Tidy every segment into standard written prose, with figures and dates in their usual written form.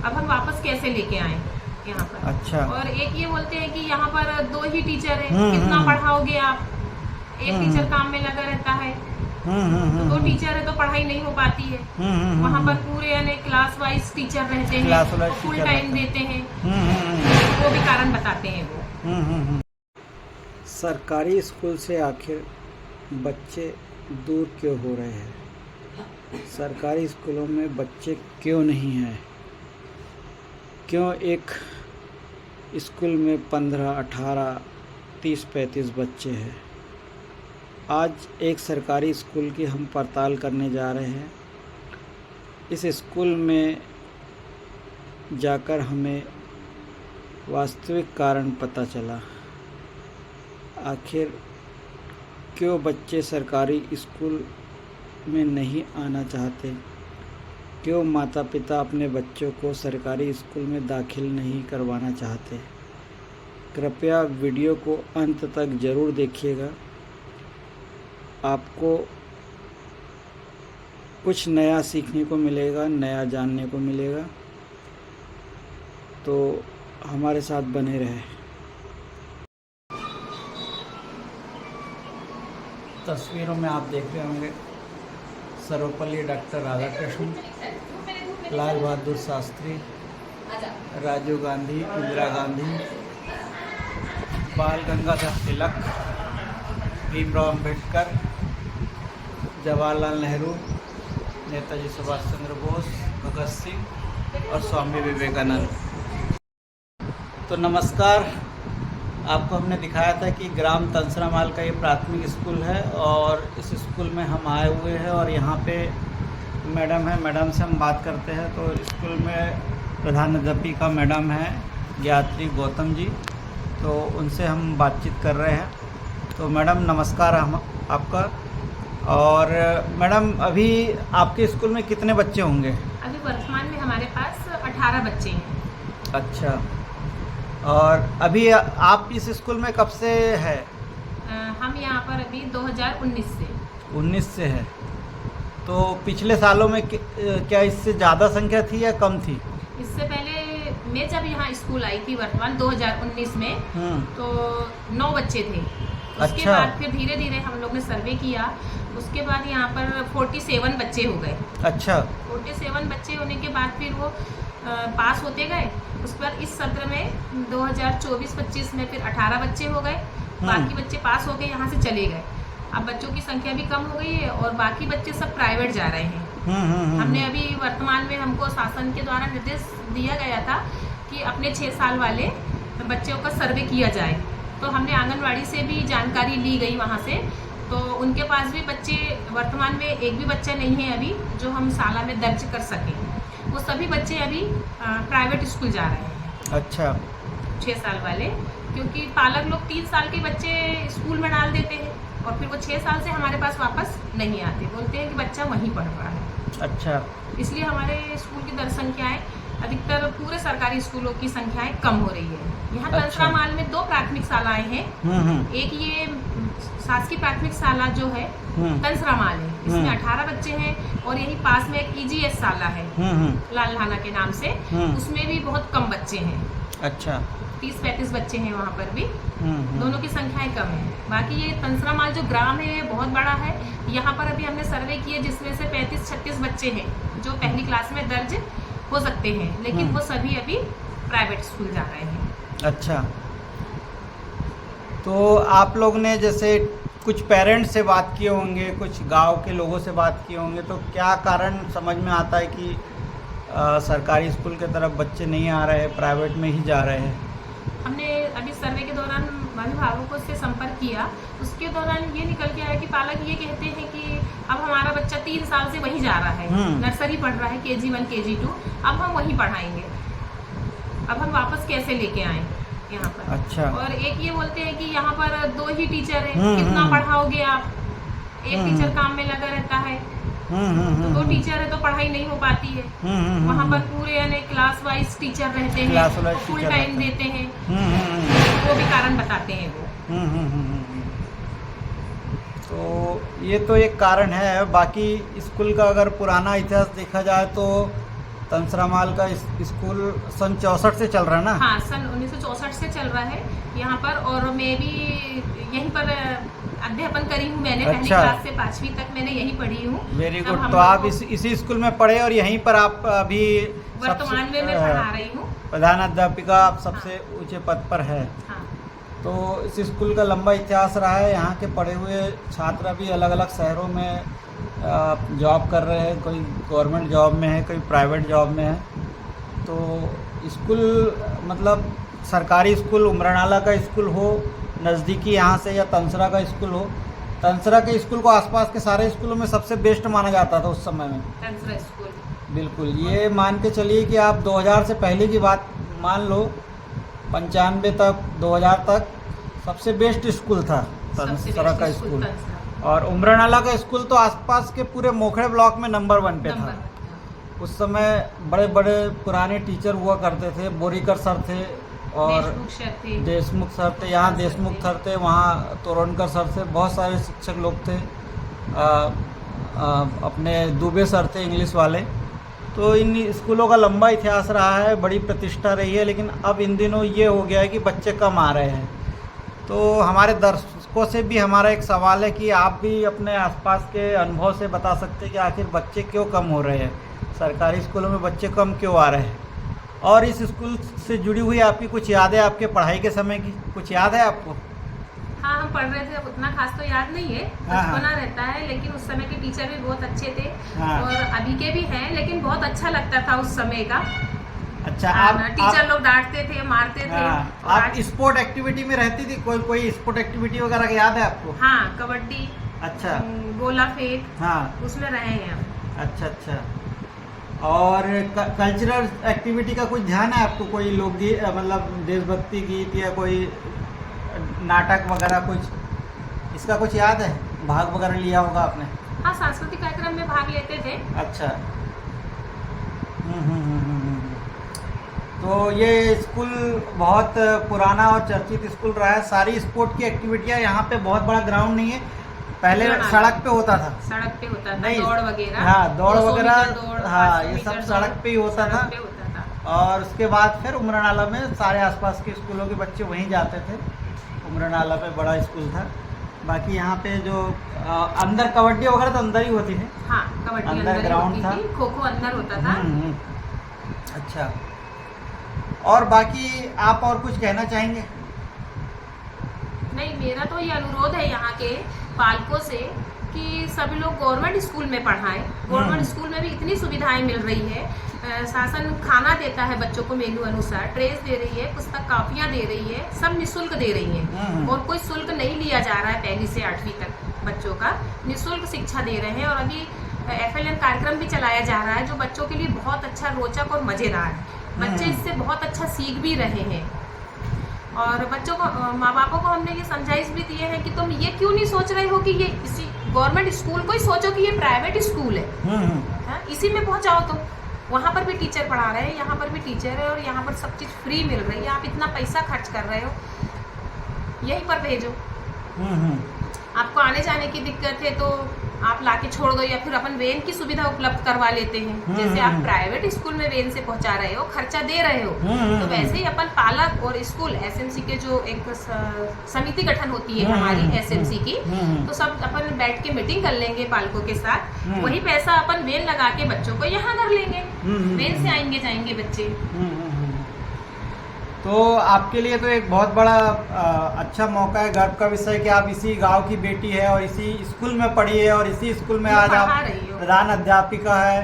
अब हम वापस कैसे लेके आए यहाँ पर। अच्छा। और एक ये बोलते हैं कि यहाँ पर 2 ही टीचर है, कितना पढ़ाओगे आप, एक टीचर काम में लगा रहता है, तो 2 टीचर है तो पढ़ाई नहीं हो पाती है। वहाँ पर पूरे यानी क्लास वाइज टीचर रहते हैं, फुल टाइम देते हैं, वो भी कारण बताते हैं वो। सरकारी स्कूल से आखिर बच्चे दूर क्यों हो रहे हैं? सरकारी स्कूलों में बच्चे क्यों नहीं हैं? क्यों एक स्कूल में 15, 18, 30, 35 बच्चे हैं? आज एक सरकारी स्कूल की हम पड़ताल करने जा रहे हैं। इस स्कूल में जाकर हमें वास्तविक कारण पता चला। आखिर क्यों बच्चे सरकारी स्कूल में नहीं आना चाहते? क्यों माता पिता अपने बच्चों को सरकारी स्कूल में दाखिल नहीं करवाना चाहते? कृपया वीडियो को अंत तक ज़रूर देखिएगा। आपको कुछ नया सीखने को मिलेगा, नया जानने को मिलेगा, तो हमारे साथ बने रहें। तस्वीरों में आप देख रहे होंगे सर्वपल्ली डॉक्टर राधाकृष्ण, लाल बहादुर शास्त्री, राजीव गांधी, इंदिरा गांधी, बाल गंगाधर तिलक, भीमराव अंबेडकर, जवाहरलाल नेहरू, नेताजी सुभाष चंद्र बोस, भगत सिंह और स्वामी विवेकानंद। तो नमस्कार, आपको हमने दिखाया था कि ग्राम तंसरामाल का ये प्राथमिक स्कूल है और इस स्कूल में हम आए हुए हैं और यहाँ पे मैडम है, मैडम से हम बात करते हैं। तो स्कूल में प्रधानाध्यापिका मैडम है ज्ञात्री गौतम जी, तो उनसे हम बातचीत कर रहे हैं। तो मैडम नमस्कार हम आपका। और मैडम अभी आपके स्कूल में कितने बच्चे होंगे? अभी वर्तमान में हमारे पास 18 बच्चे हैं। अच्छा, और अभी आप इस स्कूल में कब से है? हम यहाँ पर अभी 2019 से 19 से है। तो पिछले सालों में क्या इससे ज़्यादा संख्या थी या कम थी? इससे पहले मैं जब यहाँ स्कूल आई थी वर्तमान 2019 में, तो 9 बच्चे थे। उसके अच्छा। बाद फिर धीरे धीरे हम लोग ने सर्वे किया, उसके बाद यहाँ पर 47 बच्चे हो गए। अच्छा। 47 बच्चे होने के बाद फिर वो पास होते गए। उसके बाद इस सत्र में 2024-25 में फिर 18 बच्चे हो गए, बाकी बच्चे पास हो गए, यहाँ से चले गए। अब बच्चों की संख्या भी कम हो गई है और बाकी बच्चे सब प्राइवेट जा रहे हैं। हमने अभी वर्तमान में हमको शासन के द्वारा निर्देश दिया गया था कि अपने 6 साल वाले बच्चों का सर्वे किया जाए, तो हमने आंगनवाड़ी से भी जानकारी ली गई वहाँ से, तो उनके पास भी बच्चे वर्तमान में एक भी बच्चा नहीं है अभी जो हम शाला में दर्ज कर सकें। वो सभी बच्चे अभी प्राइवेट स्कूल जा रहे हैं। अच्छा। 6 साल वाले, क्योंकि पालक लोग 3 साल के बच्चे स्कूल में डाल देते हैं और फिर वो 6 साल से हमारे पास वापस नहीं आते, बोलते हैं कि बच्चा वहीं पढ़ रहा है। अच्छा। इसलिए हमारे स्कूल की दर संख्याएं अधिकतर पूरे सरकारी स्कूलों की संख्याएं कम हो रही है। यहाँ तंसरामाल में 2 प्राथमिक शालाएं हैं। एक ये शासकीय प्राथमिक शाला जो है तंसरामाल है, इसमें 18 बच्चे हैं, और यही पास में एक EGS शाला है लाल लाना के नाम से, उसमें भी बहुत कम बच्चे हैं। अच्छा। 30-35 बच्चे हैं वहाँ पर भी। दोनों की संख्याएं कम है। बाकी ये तंसरामाल जो ग्राम है बहुत बड़ा है। यहाँ पर अभी हमने सर्वे किए जिसमें से 35-36 बच्चे हैं जो पहली क्लास में दर्ज हो सकते हैं, लेकिन वो सभी अभी प्राइवेट स्कूल जा रहे हैं। अच्छा, तो आप लोग ने जैसे कुछ पेरेंट्स से बात किए होंगे, कुछ गांव के लोगों से बात किए होंगे, तो क्या कारण समझ में आता है कि सरकारी स्कूल की तरफ बच्चे नहीं आ रहे हैं, प्राइवेट में ही जा रहे हैं? हमने अभी सर्वे के दौरान अभिभावकों से संपर्क किया, उसके दौरान ये निकल के आया कि पालक ये कहते हैं कि अब हमारा बच्चा 3 साल से वहीं जा रहा है, नर्सरी पढ़ रहा है, KG1 KG2, अब हम वहीं पढ़ाएंगे, अब हम वापस कैसे लेके आए यहाँ पर। अच्छा। और एक ये बोलते हैं कि यहाँ पर 2 ही टीचर है, कितना पढ़ाओगे आप, एक टीचर काम में लगा रहता है, तो 2 टीचर है तो पढ़ाई नहीं हो पाती है। वहाँ पर पूरे यानी क्लास वाइज टीचर रहते हैं, फुल टाइम देते हैं, वो भी कारण बताते हैं वो। तो ये तो एक कारण है। बाकी स्कूल का अगर पुराना इतिहास देखा जाए तो तंसरामाल का स्कूल सन 64 से चल रहा है ना? हाँ, सन 1964 से चल रहा है यहाँ पर। और मैं भी यहीं पर अध्यापन करी हूँ। मैंने पहली अच्छा। क्लास से 5वीं तक मैंने यहीं पढ़ी हूँ। वेरी अब गुड। हम तो लोग आप को इसी स्कूल में पढ़े और यहीं पर आप अभी वर्तमान में मैं पढ़ा रही हूँ। प्रधान अध्यापिका आप सबसे ऊंचे पद पर है। हाँ, तो इस स्कूल का लंबा इतिहास रहा है। यहाँ के पढ़े हुए छात्र भी अलग अलग शहरों में जॉब कर रहे हैं। कोई गवर्नमेंट जॉब में है, कोई प्राइवेट जॉब में है। तो स्कूल मतलब सरकारी स्कूल उमरानाला का स्कूल हो नज़दीकी यहाँ से, या तंसरा का स्कूल हो। तंसरा के स्कूल को आसपास के सारे स्कूलों में सबसे बेस्ट माना जाता था उस समय में। तंसरा स्कूल बिल्कुल। ये मान के चलिए कि आप 2000 से पहले की बात मान लो, 95 तक 2000 तक सबसे बेस्ट स्कूल था तंसरा का स्कूल। और उमरानाला का स्कूल तो आसपास के पूरे मोखड़े ब्लॉक में नंबर 1 पे था। उस समय बड़े बड़े पुराने टीचर हुआ करते थे। बोरीकर सर थे और देशमुख सर थे। यहाँ देशमुख सर थे, वहाँ तोरणकर सर थे। बहुत सारे शिक्षक लोग थे। अपने दुबे सर थे इंग्लिश वाले। तो इन स्कूलों का लंबा इतिहास रहा है, बड़ी प्रतिष्ठा रही है। लेकिन अब इन दिनों ये हो गया है कि बच्चे कम आ रहे हैं। तो हमारे दर्शकों से भी हमारा एक सवाल है कि आप भी अपने आसपास के अनुभव से बता सकते हैं कि आखिर बच्चे क्यों कम हो रहे हैं, सरकारी स्कूलों में बच्चे कम क्यों आ रहे हैं। और इस स्कूल से जुड़ी हुई आपकी कुछ यादें, आपके पढ़ाई के समय की कुछ याद है आपको? हाँ, हम पढ़ रहे थे। अब उतना खास तो याद नहीं है, बचपना रहता है। लेकिन उस समय के टीचर भी बहुत अच्छे थे। हाँ। और अभी के भी हैं, लेकिन बहुत अच्छा लगता था उस समय का। अच्छा। आप टीचर लोग डांटते थे, मारते थे। आप स्पोर्ट एक्टिविटी में रहती थी? कोई स्पोर्ट एक्टिविटी वगैरह याद है आपको? हाँ, कबड्डी। अच्छा। गोला फेंक। हाँ, उसमें रहे हैं हम। अच्छा अच्छा। और कल्चरल एक्टिविटी का कुछ ध्यान है आपको? कोई लोकगीत मतलब देशभक्ति गीत या कोई नाटक वगैरह कुछ, इसका कुछ याद है? भाग वगैरह लिया होगा आपने? हाँ, सांस्कृतिक कार्यक्रम में भाग लेते थे। अच्छा। तो ये स्कूल बहुत पुराना और चर्चित स्कूल रहा है। सारी स्पोर्ट की एक्टिविटियाँ यहाँ पे, बहुत बड़ा ग्राउंड नहीं है। पहले सड़क पे होता था। सड़क पे होता था, नहीं, दौड़ वगैरह। हाँ, दौड़ वगैरह, हाँ, ये सब सड़क पे ही होता था। और उसके बाद फिर उमरानाला में सारे आसपास के स्कूलों के बच्चे वहीं जाते थे। उमरानाला पे बड़ा स्कूल था। बाकी यहाँ पे जो अंदर कबड्डी वगैरह तो अंदर ही होती है। हाँ, कबड्डी अंदर ग्राउंड था। खो खो अंदर होता था। अच्छा। और बाकी आप और कुछ कहना चाहेंगे? नहीं, मेरा तो ये अनुरोध है यहाँ के पालकों से कि सभी लोग गवर्नमेंट स्कूल में पढ़ाएं। गवर्नमेंट स्कूल में भी इतनी सुविधाएं मिल रही है। शासन खाना देता है बच्चों को मेनू अनुसार, ड्रेस दे रही है, पुस्तक कापियाँ दे रही है, सब निःशुल्क दे रही है। और कोई शुल्क नहीं लिया जा रहा है। 1 से 8वीं तक बच्चों का निःशुल्क शिक्षा दे रहे हैं। और अभी FLN कार्यक्रम भी चलाया जा रहा है, जो बच्चों के लिए बहुत अच्छा, रोचक और मज़ेदार है। बच्चे इससे बहुत अच्छा सीख भी रहे हैं। और बच्चों को, माँ बापों को हमने ये समझाइश भी दिए हैं कि तुम ये क्यों नहीं सोच रहे हो कि ये इसी गवर्नमेंट स्कूल को ही सोचो कि ये प्राइवेट स्कूल है। इसी में पहुँचाओ। तुम वहाँ पर भी टीचर पढ़ा रहे हैं, यहाँ पर भी टीचर है, और यहाँ पर सब चीज़ फ्री मिल रही है। आप इतना पैसा खर्च कर रहे हो, यहीं पर भेजो। आपको आने जाने की दिक्कत है तो आप लाके छोड़ दो, या फिर अपन वेन की सुविधा उपलब्ध करवा लेते हैं। जैसे आप प्राइवेट स्कूल में वेन से पहुंचा रहे हो, खर्चा दे रहे हो, तो वैसे ही अपन पालक और स्कूल SMC के जो एक समिति गठन होती है हमारी SMC की, तो सब अपन बैठ के मीटिंग कर लेंगे पालकों के साथ। वही पैसा अपन वेन लगा के बच्चों को यहाँ कर लेंगे। वेन से आएंगे जाएंगे बच्चे। तो आपके लिए तो एक बहुत बड़ा अच्छा मौका है, गर्व का विषय कि आप इसी गांव की बेटी है और इसी स्कूल में पढ़ी है और इसी स्कूल में आज आप प्रधान अध्यापिका है।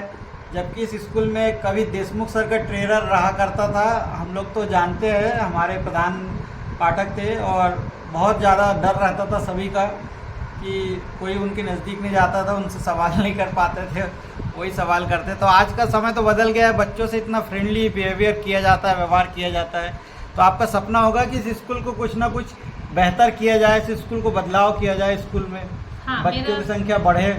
जबकि इस स्कूल में कभी देशमुख सर का ट्रेनर रहा करता था। हम लोग तो जानते हैं, हमारे प्रधान पाठक थे और बहुत ज़्यादा डर रहता था सभी का कि कोई उनके नज़दीक नहीं जाता था, उनसे सवाल नहीं कर पाते थे, वही सवाल करते। तो आज का समय तो बदल गया है, बच्चों से इतना फ्रेंडली बिहेवियर किया जाता है, व्यवहार किया जाता है। तो आपका सपना होगा कि इस स्कूल को कुछ ना कुछ बेहतर किया जाए, इस स्कूल को बदलाव किया जाए, स्कूल में बच्चों की संख्या बढ़े।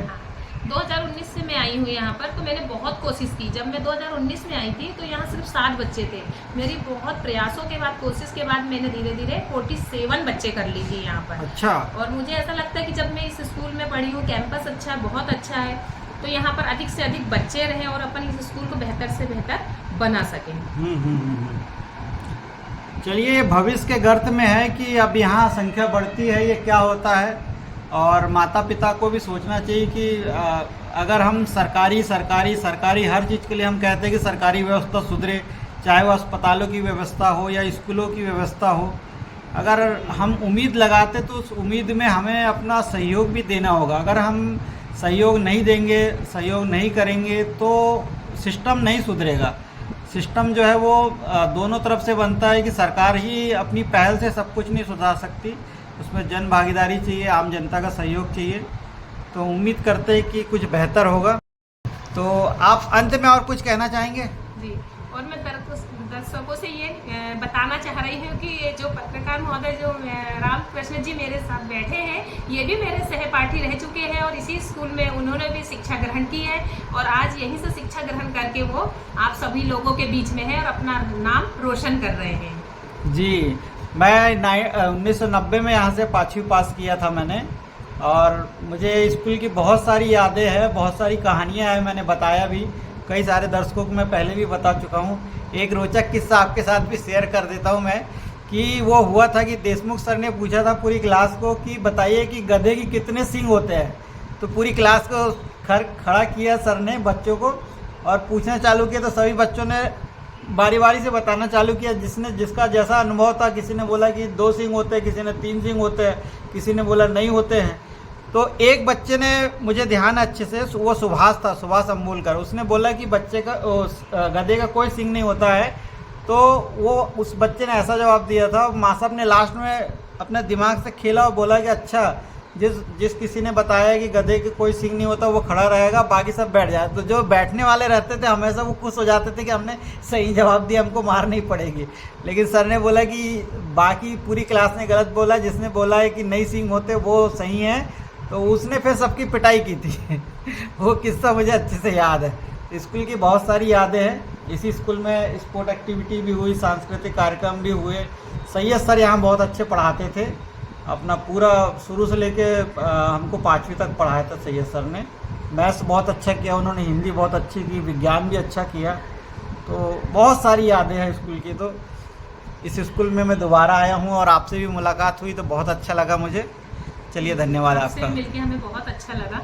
2019 से मैं आई हूँ यहाँ पर, तो मैंने बहुत कोशिश की। जब मैं 2019 में आई थी तो यहाँ सिर्फ 7 बच्चे थे। मेरी बहुत प्रयासों के बाद, कोशिश के बाद मैंने धीरे धीरे 47 बच्चे कर ली थी यहाँ पर। अच्छा। और मुझे ऐसा लगता है कि जब मैं इस स्कूल में पढ़ी हूँ, कैंपस अच्छा है, बहुत अच्छा है। तो यहाँ पर अधिक से अधिक बच्चे रहें और अपन इस स्कूल को बेहतर से बेहतर बना सकें। चलिए, भविष्य के गर्त में है कि अब यहाँ संख्या बढ़ती है, ये क्या होता है। और माता पिता को भी सोचना चाहिए कि अगर हम सरकारी हर चीज़ के लिए हम कहते हैं कि सरकारी व्यवस्था सुधरे, चाहे वो अस्पतालों की व्यवस्था हो या स्कूलों की व्यवस्था हो, अगर हम उम्मीद लगाते तो उस उम्मीद में हमें अपना सहयोग भी देना होगा। अगर हम सहयोग नहीं देंगे, सहयोग नहीं करेंगे तो सिस्टम नहीं सुधरेगा। सिस्टम जो है वो दोनों तरफ से बनता है कि सरकार ही अपनी पहल से सब कुछ नहीं सुधार सकती, उसमें जन भागीदारी चाहिए, आम जनता का सहयोग चाहिए। तो उम्मीद करते हैं कि कुछ बेहतर होगा। तो आप अंत में और कुछ कहना चाहेंगे? जी, और मैं दर्शकों से ये बताना चाह रही हूँ कि ये जो पत्रकार महोदय जो रामकृष्ण जी मेरे साथ बैठे हैं, ये भी मेरे सहपाठी रह चुके हैं और इसी स्कूल में उन्होंने भी शिक्षा ग्रहण की है और आज यहीं से शिक्षा ग्रहण करके वो आप सभी लोगों के बीच में है और अपना नाम रोशन कर रहे हैं। जी, मैं 1990 में यहाँ से 5वीं पास किया था मैंने, और मुझे स्कूल की बहुत सारी यादें हैं, बहुत सारी कहानियाँ हैं। मैंने बताया भी, कई सारे दर्शकों को मैं पहले भी बता चुका हूँ। एक रोचक किस्सा आपके साथ भी शेयर कर देता हूँ मैं, कि वो हुआ था कि देशमुख सर ने पूछा था पूरी क्लास को कि बताइए कि गधे की कितने सींग होते हैं। तो पूरी क्लास को खड़ा किया सर ने बच्चों को और पूछना चालू किया। तो सभी बच्चों ने बारी बारी से बताना चालू किया, जिसका जैसा अनुभव था। किसी ने बोला कि 2 सींग होते हैं, किसी ने 3 सींग होते हैं, किसी ने बोला नहीं होते हैं। तो एक बच्चे ने, मुझे ध्यान अच्छे से, वो सुभाष था, सुभाष अम्बोलकर, उसने बोला कि बच्चे का गधे का कोई सींग नहीं होता है। तो वो उस बच्चे ने ऐसा जवाब दिया था। माँ साहब ने लास्ट में अपने दिमाग से खेला और बोला कि अच्छा, जिस किसी ने बताया कि गधे के कोई सींग नहीं होता वो खड़ा रहेगा, बाकी सब बैठ जाए। तो जो बैठने वाले रहते थे हमेशा वो खुश हो जाते थे कि हमने सही जवाब दिया, हमको मार नहीं पड़ेगी। लेकिन सर ने बोला कि बाकी पूरी क्लास ने गलत बोला, जिसने बोला है कि नहीं सींग होते वो सही है। तो उसने फिर सबकी पिटाई की थी। वो किस्सा मुझे अच्छे से याद है। स्कूल की बहुत सारी यादें हैं। इसी स्कूल में स्पोर्ट एक्टिविटी भी हुई, सांस्कृतिक कार्यक्रम भी हुए। सैयद सर यहाँ बहुत अच्छे पढ़ाते थे। अपना पूरा शुरू से लेके हमको 5वीं तक पढ़ाया था सैयद सर ने। मैथ्स बहुत अच्छा किया उन्होंने, हिंदी बहुत अच्छी की, विज्ञान भी अच्छा किया। तो बहुत सारी यादें हैं स्कूल की। तो इस स्कूल में मैं दोबारा आया हूँ और आपसे भी मुलाकात हुई तो बहुत अच्छा लगा मुझे। चलिए, धन्यवाद आपका। मिलके हमें बहुत अच्छा लगा।